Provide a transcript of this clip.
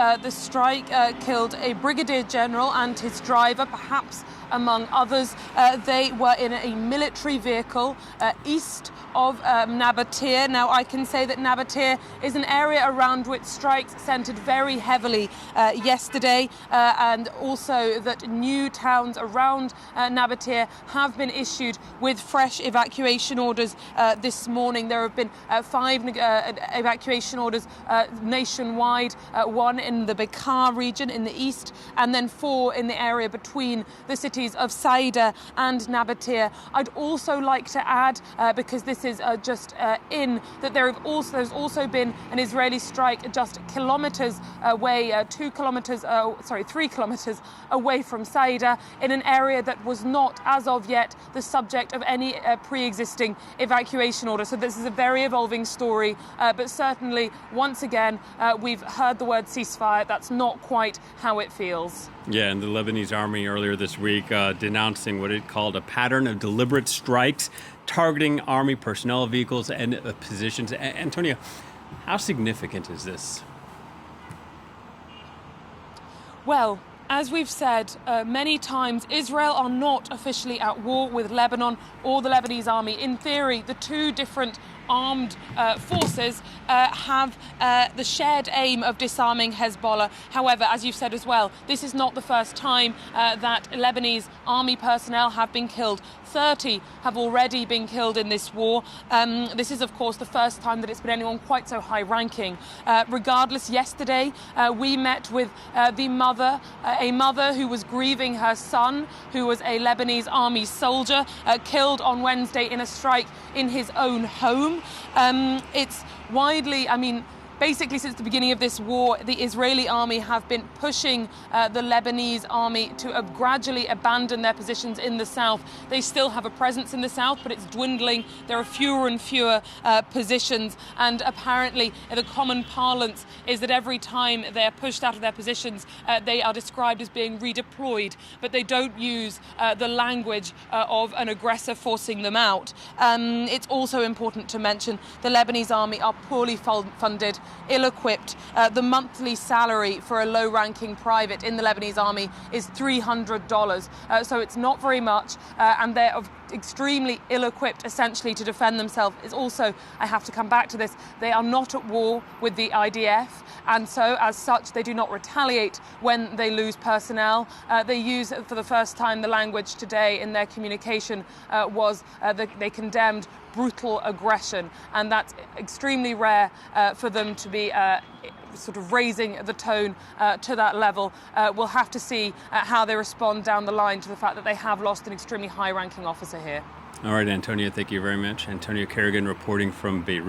The strike killed a brigadier general and his driver, perhaps among others. They were in a military vehicle east of Nabatea. Now, I can say that Nabatea is an area around which strikes centered very heavily yesterday, and also that new towns around Nabatea have been issued with fresh evacuation orders this morning. There have been 5 evacuation orders nationwide, 1 in the Bekaa region in the east, and then 4 in the area between the cities of Saida and Nabatea. I'd also like to add, because this is just in, that there's also been an Israeli strike just kilometers away, 3 kilometers away from Saida, in an area that was not, as of yet, the subject of any pre-existing evacuation order. So this is a very evolving story, but certainly, once again, we've heard the word ceasefire. That's not quite how it feels. Yeah, and the Lebanese army earlier this week denouncing what it called a pattern of deliberate strikes targeting army personnel vehicles and positions. Antonia, how significant is this? Well, as we've said many times, Israel are not officially at war with Lebanon or the Lebanese army. In theory, the two different armed forces have the shared aim of disarming Hezbollah. However, as you've said as well, this is not the first time that Lebanese army personnel have been killed. 30 have already been killed in this war. This is, of course, the first time that it's been anyone quite so high-ranking. Regardless, yesterday we met with a mother who was grieving her son, who was a Lebanese army soldier, killed on Wednesday in a strike in his own home. It's widely, basically, since the beginning of this war, the Israeli army have been pushing the Lebanese army to gradually abandon their positions in the south. They still have a presence in the south, but it's dwindling. There are fewer and fewer positions, and apparently the common parlance is that every time they are pushed out of their positions, they are described as being redeployed, but they don't use the language of an aggressor forcing them out. It's also important to mention the Lebanese army are poorly funded, ill-equipped. The monthly salary for a low-ranking private in the Lebanese army is $300, so it's not very much, and they're extremely ill-equipped, essentially, to defend themselves. Is also, I have to come back to this, they are not at war with the IDF, and so, as such, they do not retaliate when they lose personnel. They use, for the first time, the language today in their communication was that they condemned brutal aggression, and that's extremely rare for them to be sort of raising the tone to that level. We'll have to see how they respond down the line to the fact that they have lost an extremely high-ranking officer here. All right, Antonia, thank you very much. Antonia Kerrigan reporting from Beirut.